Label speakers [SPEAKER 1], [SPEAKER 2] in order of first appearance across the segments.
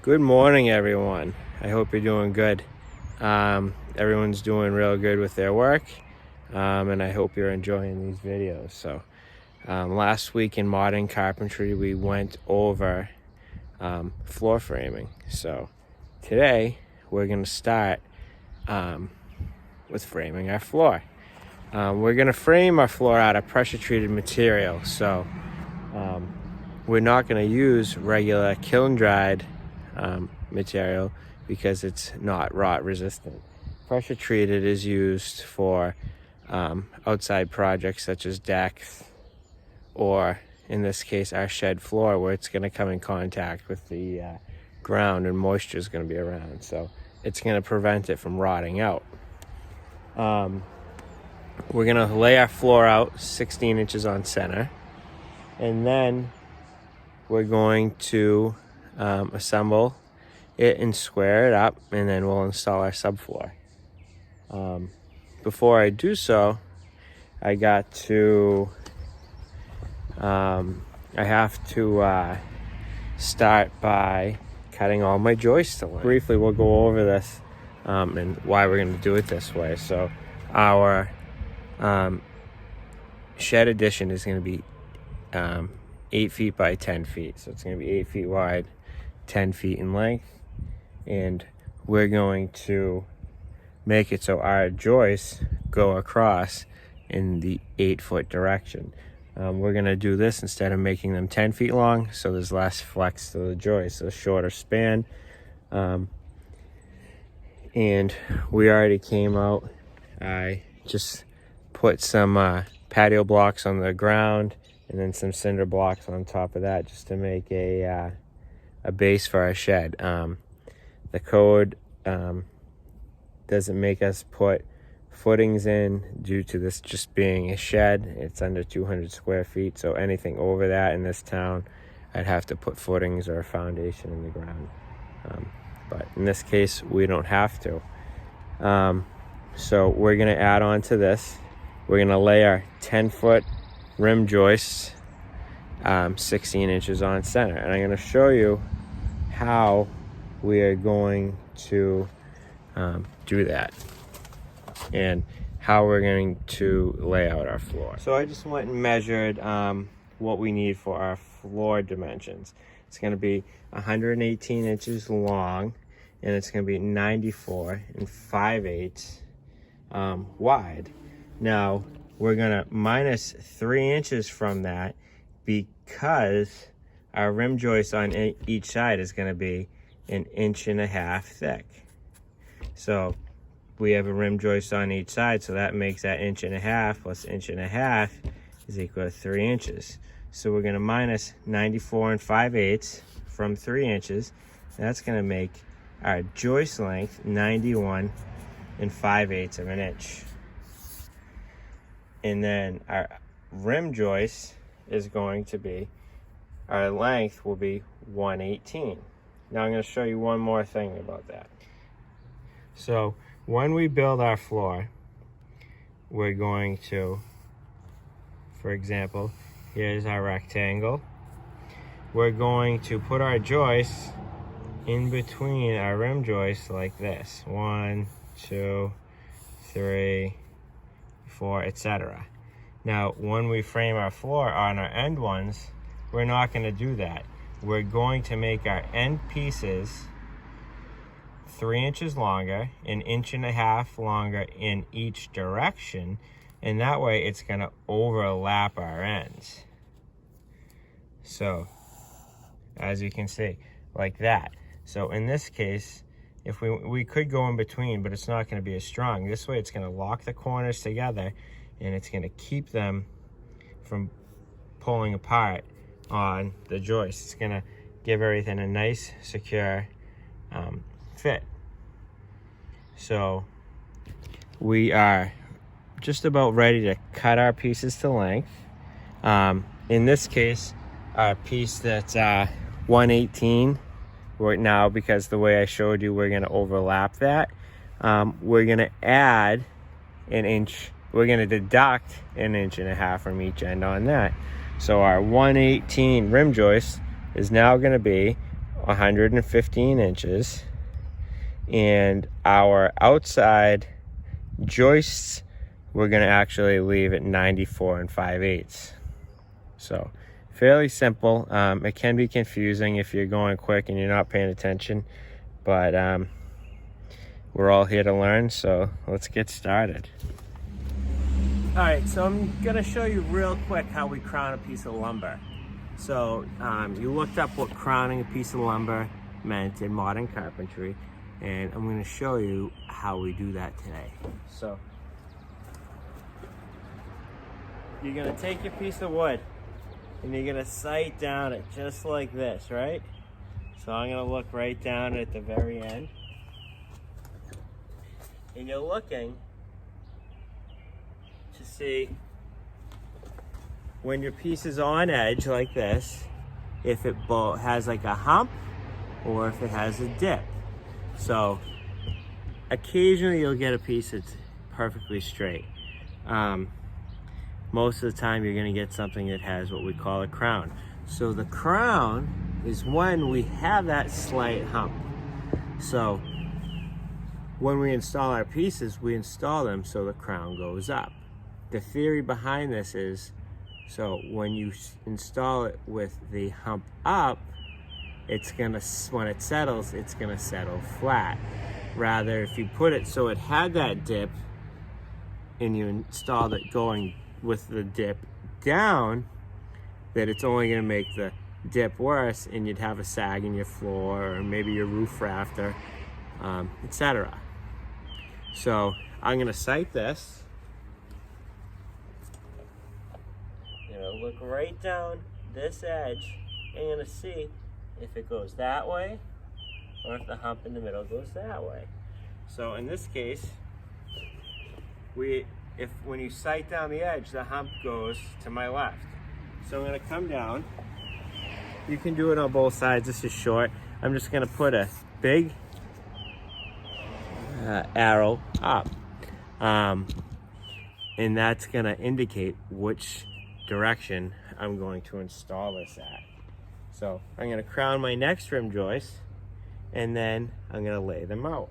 [SPEAKER 1] Good morning, everyone. I hope you're doing good. Everyone's doing real good with their work, and I hope you're enjoying these videos. So last week in modern carpentry, we went over floor framing. So today we're going to start with framing our floor. We're going to frame our floor out of pressure treated material. So we're not going to use regular kiln dried material because it's not rot resistant. Pressure treated is used for outside projects such as decks, or in this case our shed floor, where it's going to come in contact with the ground and moisture is going to be around, so it's going to prevent it from rotting out. We're going to lay our floor out 16 inches on center, and then we're going to assemble it and square it up, and then we'll install our subfloor. Before I do so, I have to start by cutting all my joists to length. Briefly, we'll go over this and why we're going to do it this way. So our shed addition is going to be 8 feet by 10 feet. So it's going to be 8 feet wide, 10 feet in length. And we're going to make it so our joists go across in the 8-foot direction. We're going to do this instead of making them 10 feet long, so there's less flex to the joist, so shorter span. And we already came out. I just put some patio blocks on the ground and then some cinder blocks on top of that, just to make a base for our shed. The code doesn't make us put footings in due to this just being a shed. It's under 200 square feet, so anything over that in this town, I'd have to put footings or a foundation in the ground. But in this case, we don't have to. So we're going to add on to this. We're going to lay our 10-foot rim joists 16 inches on center, and I'm going to show you how we are going to do that and how we're going to lay out our floor. So I just went and measured what we need for our floor dimensions. It's going to be 118 inches long, and it's going to be 94 5/8 wide. Now we're going to minus 3 inches from that because our rim joist on each side is going to be 1.5 inches thick. So we have a rim joist on each side, so that makes that 1.5 inches plus 1.5 inches is equal to 3 inches. So we're going to minus 94 5/8 from 3 inches. That's going to make our joist length 91 5/8 of an inch. And then our rim joist is going to be, our length will be 118. Now I'm going to show you one more thing about that. So when we build our floor, we're going to, for example, here's our rectangle. We're going to put our joists in between our rim joists like this. 1, 2, 3, 4, etc. Now, when we frame our floor on our end ones, we're not going to do that. We're going to make our end pieces 3 inches longer, 1.5 inches longer in each direction, and that way it's going to overlap our ends. So, as you can see, like that. So in this case, if we could go in between, but it's not going to be as strong. This way it's going to lock the corners together, and it's going to keep them from pulling apart on the joist. It's going to give everything a nice, secure fit. So we are just about ready to cut our pieces to length. In this case, our piece that's 118 right now, because the way I showed you, we're going to overlap that. We're going to add 1 inch. We're going to deduct 1.5 inches from each end on that. So our 118 rim joist is now going to be 115 inches, and our outside joists we're going to actually leave at 94 5/8. So fairly simple. It can be confusing if you're going quick and you're not paying attention, but we're all here to learn, so let's get started. All right, so I'm gonna show you real quick how we crown a piece of lumber. So you looked up what crowning a piece of lumber meant in modern carpentry, and I'm gonna show you how we do that today. So you're gonna take your piece of wood and you're gonna sight down it just like this, right? So I'm gonna look right down at the very end. And you're looking to see when your piece is on edge like this, if it has like a hump or if it has a dip. So occasionally you'll get a piece that's perfectly straight. Most of the time you're gonna get something that has what we call a crown. So the crown is when we have that slight hump. So when we install our pieces, we install them so the crown goes up. The theory behind this is, so when you install it with the hump up, it's gonna, when it settles, it's gonna settle flat. Rather, if you put it so it had that dip and you installed it going with the dip down, that it's only gonna make the dip worse and you'd have a sag in your floor or maybe your roof rafter, etc. So I'm gonna sight this. You know, look right down this edge and you're gonna see if it goes that way or if the hump in the middle goes that way. So in this case, when you sight down the edge, the hump goes to my left. So I'm gonna come down. You can do it on both sides. This is short. I'm just gonna put a big arrow up, and that's gonna indicate which direction I'm going to install this at. So I'm gonna crown my next rim joist and then I'm gonna lay them out.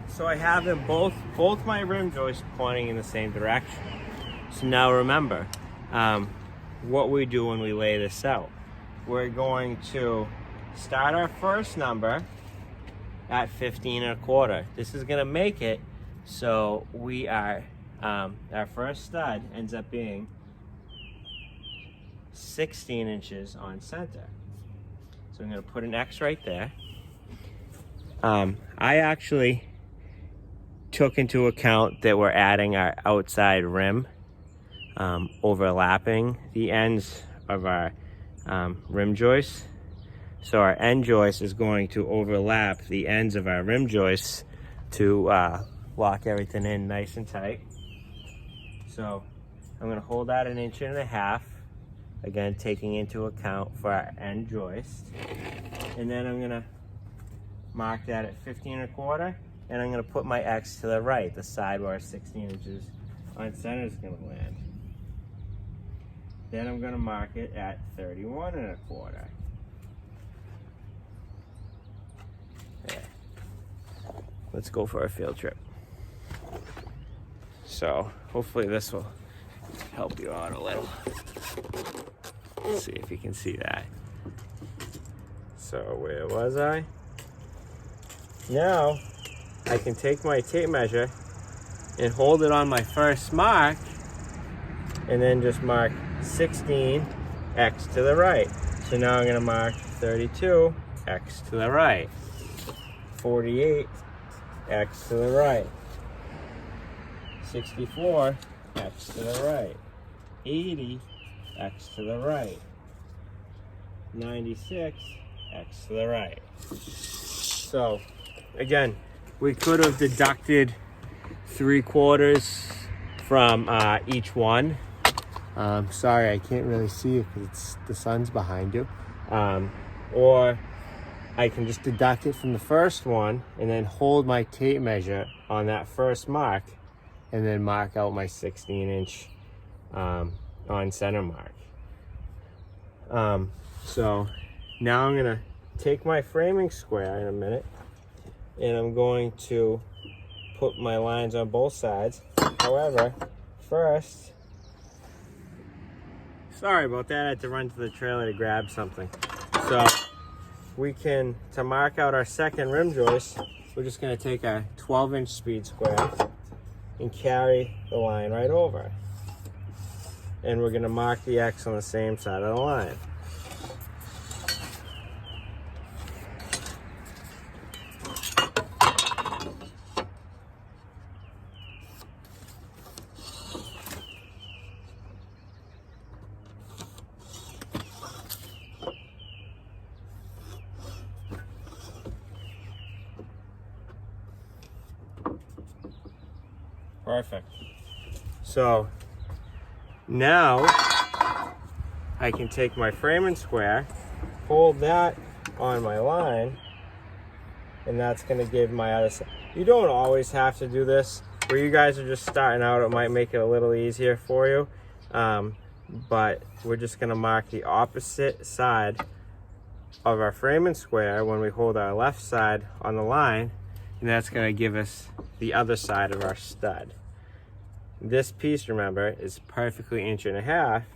[SPEAKER 1] So I have them both my rim joists pointing in the same direction. So now remember, what we do when we lay this out. We're going to start our first number at 15 1/4. This is gonna make it so we are, our first stud ends up being 16 inches on center. So I'm gonna put an X right there. I actually took into account that we're adding our outside rim, overlapping the ends of our rim joists. So our end joist is going to overlap the ends of our rim joists to lock everything in nice and tight. So I'm going to hold that 1.5 inches, again taking into account for our end joist, and then I'm going to mark that at 15 1/4. And I'm gonna put my X to the right, the side where 16 inches on center is gonna land. Then I'm gonna mark it at 31 1/4. There. Let's go for a field trip. So hopefully this will help you out a little. Let's see if you can see that. So where was I? Now, I can take my tape measure and hold it on my first mark and then just mark 16 X to the right. So now I'm gonna mark 32 X to the right, 48 X to the right, 64 X to the right, 80 X to the right, 96 X to the right. So again, we could have deducted 3/4 from each one, Sorry, I can't really see you because the sun's behind you. Or I can just deduct it from the first one and then hold my tape measure on that first mark and then mark out my 16-inch on center mark. So now I'm gonna take my framing square in a minute and I'm going to put my lines on both sides. However, first, sorry about that, I had to run to the trailer to grab something. So we can, to mark out our second rim joist, we're just gonna take a 12-inch speed square and carry the line right over. And we're gonna mark the X on the same side of the line. Perfect. So now I can take my framing square, hold that on my line, and that's going to give my other side. You don't always have to do this. Where you guys are just starting out, it might make it a little easier for you. But we're just going to mark the opposite side of our framing square when we hold our left side on the line, and that's going to give us the other side of our stud. This piece, remember, is perfectly 1.5 inches,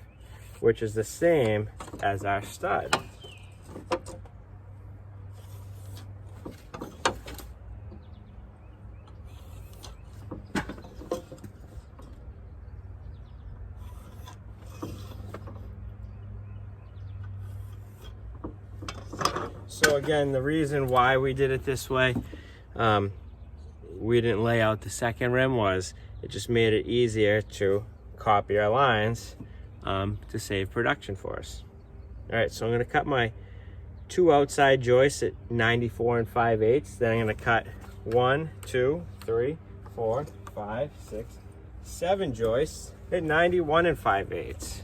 [SPEAKER 1] which is the same as our stud. So again, the reason why we did it this way, we didn't lay out the second rim, was it just made it easier to copy our lines to save production for us. All right, so I'm gonna cut my 2 outside joists at 94 5/8. Then I'm gonna cut 1, 2, 3, 4, 5, 6, 7 joists at 91 5/8.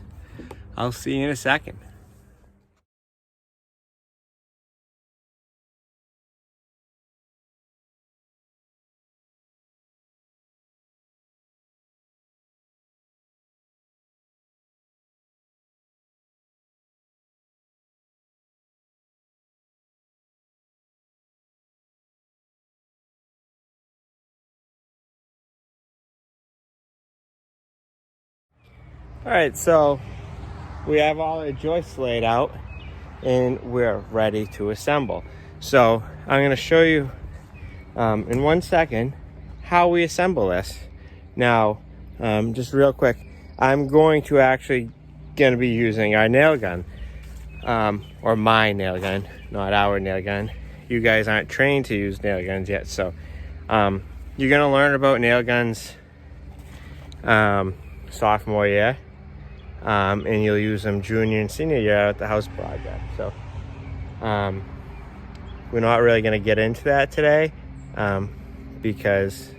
[SPEAKER 1] I'll see you in a second. All right, so we have all the joists laid out and we're ready to assemble. So I'm going to show you in 1 second how we assemble this. Now, just real quick, I'm going to be using our nail gun, or my nail gun, not our nail gun. You guys aren't trained to use nail guns yet, so you're going to learn about nail guns sophomore year. And you'll use them junior and senior year at the house project. So we're not really going to get into that today because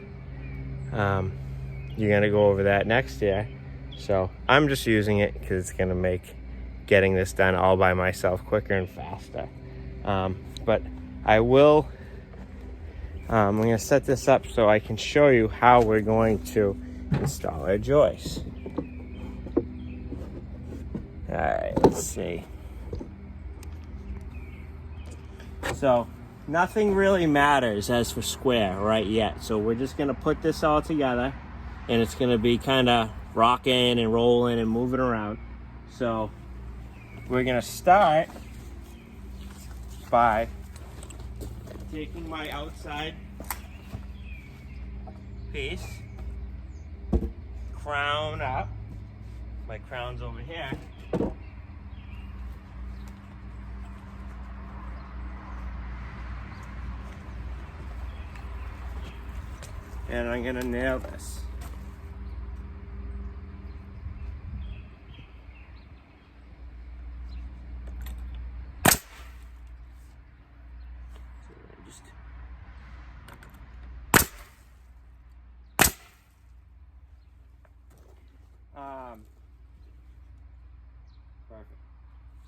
[SPEAKER 1] you're going to go over that next year. So I'm just using it because it's going to make getting this done all by myself quicker and faster. But I will, I'm going to set this up so I can show you how we're going to install our joists. All right, let's see. So nothing really matters as for square right yet. So we're just gonna put this all together and it's gonna be kind of rocking and rolling and moving around. So we're gonna start by taking my outside piece, crown up. My crown's over here. And I'm gonna nail this.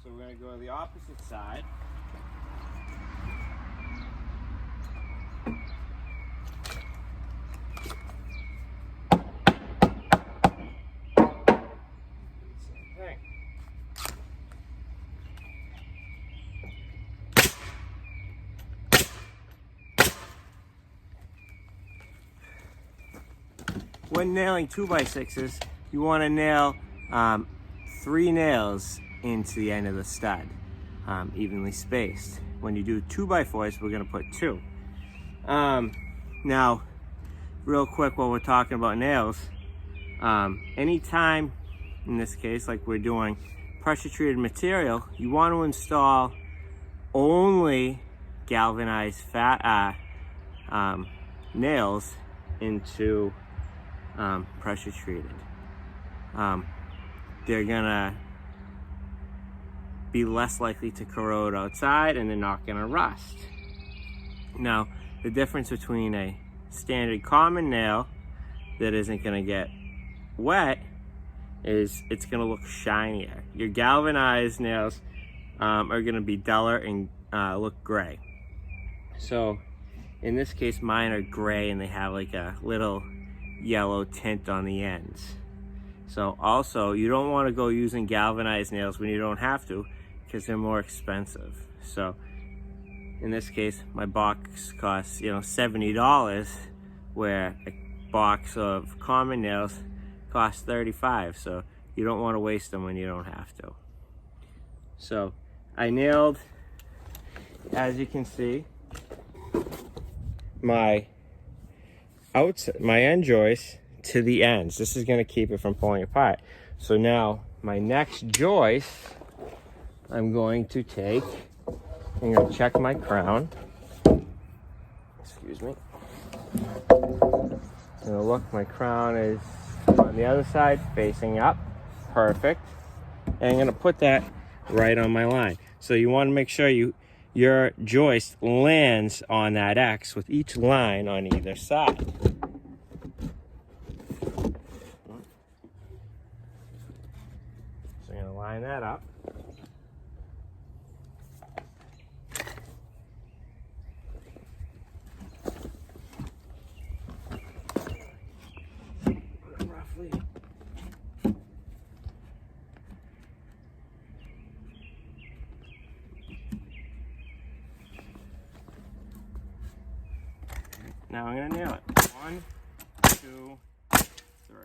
[SPEAKER 1] So we're going to go to the opposite side. Same thing. When nailing 2x6s, you want to nail 3 nails into the end of the stud, evenly spaced. When you do 2x4s, we're going to put 2. Now, real quick, while we're talking about nails, anytime, in this case, like we're doing pressure treated material, you want to install only galvanized nails into pressure treated. They're gonna be less likely to corrode outside, and they're not gonna rust. Now, the difference between a standard common nail that isn't gonna get wet is it's gonna look shinier. Your galvanized nails are gonna be duller and look gray. So in this case, mine are gray and they have like a little yellow tint on the ends. So also, you don't want to go using galvanized nails when you don't have to, because they're more expensive. So in this case, my box costs, $70, where a box of common nails costs $35. So you don't want to waste them when you don't have to. So I nailed, as you can see, my end joist to the ends. This is going to keep it from pulling apart. So now my next joist, I'm going to check my crown. Excuse me. Look, my crown is on the other side, facing up. Perfect. And I'm going to put that right on my line. So you want to make sure your joist lands on that X with each line on either side. So I'm going to line that up. Roughly. Now I'm going to nail it. 1, 2, 3.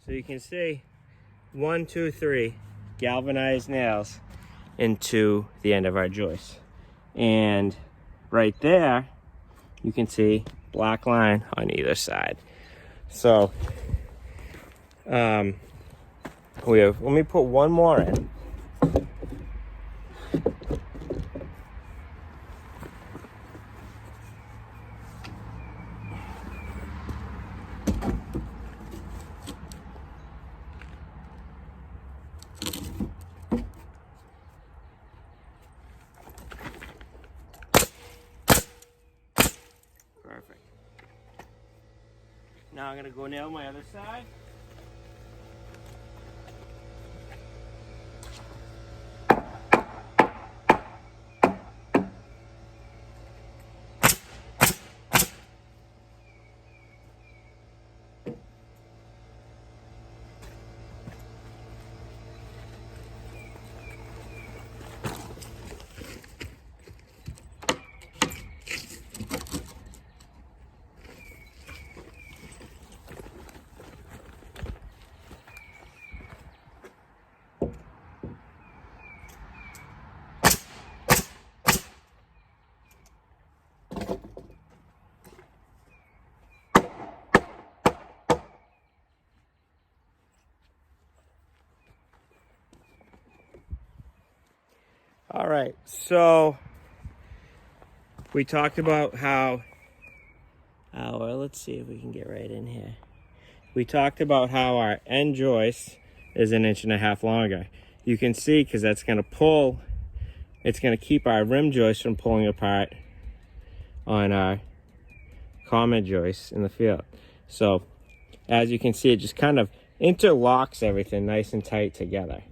[SPEAKER 1] So you can see 1, 2, 3 galvanized nails into the end of our joist. And right there, you can see black line on either side. So let me put one more in. Perfect. Now I'm going to go nail my other side. All right, so we talked about how, well, let's see if we can get right in here. We talked about how our end joist is 1.5 inches longer. You can see, because that's going to pull, it's going to keep our rim joist from pulling apart on our common joist in the field. So as you can see, it just kind of interlocks everything nice and tight together.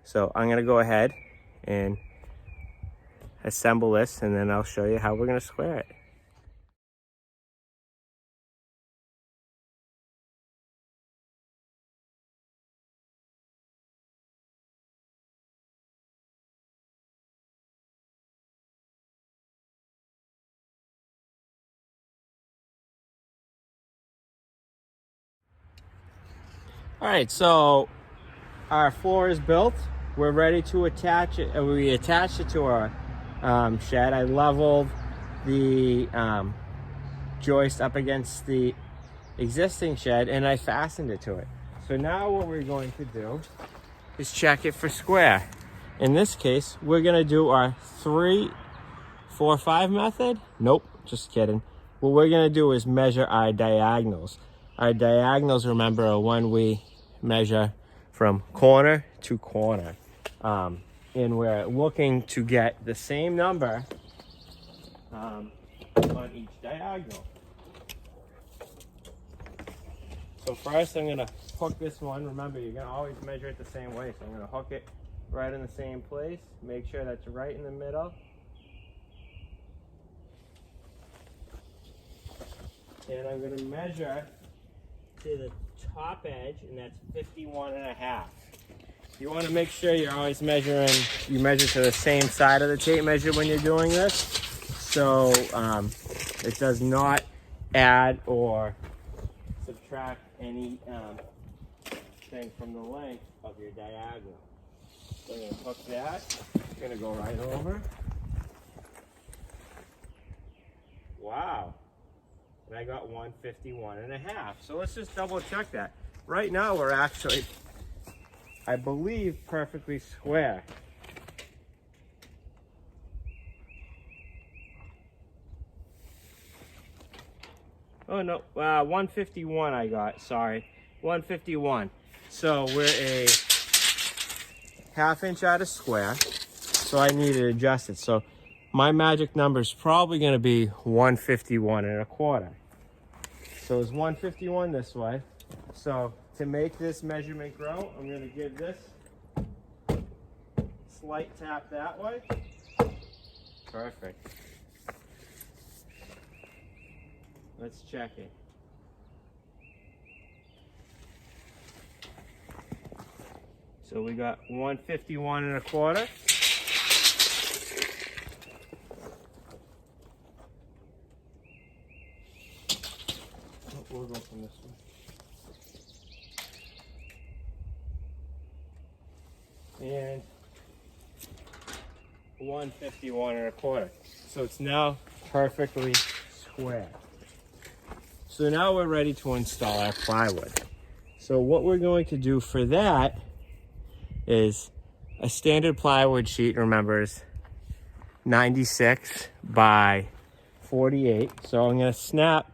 [SPEAKER 1] So I'm gonna go ahead and assemble this, and then I'll show you how we're gonna square it. All right, so our floor is built. We're ready to attach it. We attached it to our shed. I leveled the joist up against the existing shed, and I fastened it to it. So now what we're going to do is check it for square. In this case, we're gonna do our 3, 4, 5 method. Nope, just kidding. What we're gonna do is measure our diagonals. Our diagonals, remember, are when we measure from corner to corner. And we're looking to get the same number on each diagonal. So first I'm gonna hook this one. Remember, you're gonna always measure it the same way. So I'm gonna hook it right in the same place. Make sure that's right in the middle. And I'm gonna measure to the top edge, and that's 51.5. You want to make sure you're always measuring, you measure to the same side of the tape measure when you're doing this, so it does not add or subtract any thing from the length of your diagonal. So I'm going to hook that, it's going to go right over. Wow. And I got 151.5. So let's just double check that. Right now we're actually, I believe, perfectly square. Oh no, 151 I got, sorry. 151. So we're a 1/2 inch out of square. So I need to adjust it. So my magic number is probably going to be 151.25. So it's 151 this way. So to make this measurement grow, I'm going to give this slight tap that way. Perfect. Let's check it. So we got 151.25. We'll go from this one. And 151.25. So it's now perfectly square. So now we're ready to install our plywood. So what we're going to do for that is a standard plywood sheet, remember, is 96 by 48. So I'm going to snap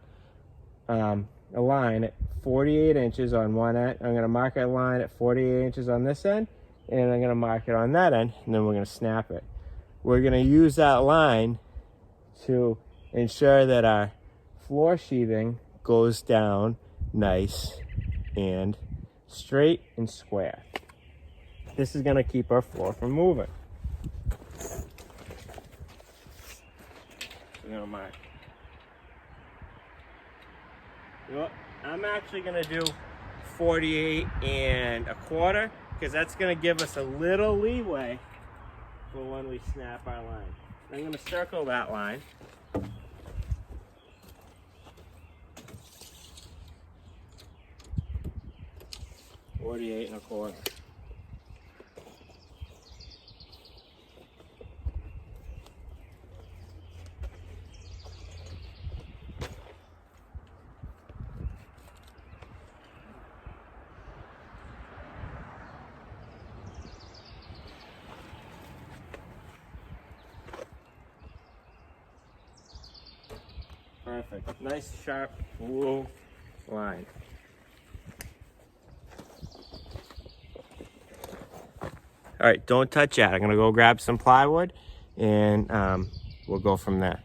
[SPEAKER 1] a line at 48 inches on one end. I'm going to mark a line at 48 inches on this end, and I'm going to mark it on that end, and then we're going to snap it. We're going to use that line to ensure that our floor sheathing goes down nice and straight and square. This is going to keep our floor from moving. We're going to mark. You know what? I'm actually going to do 48.25 because that's going to give us a little leeway for when we snap our line. I'm going to circle that line. $48.25. Perfect. Nice sharp blue line. All right, don't touch that. I'm gonna go grab some plywood and we'll go from there.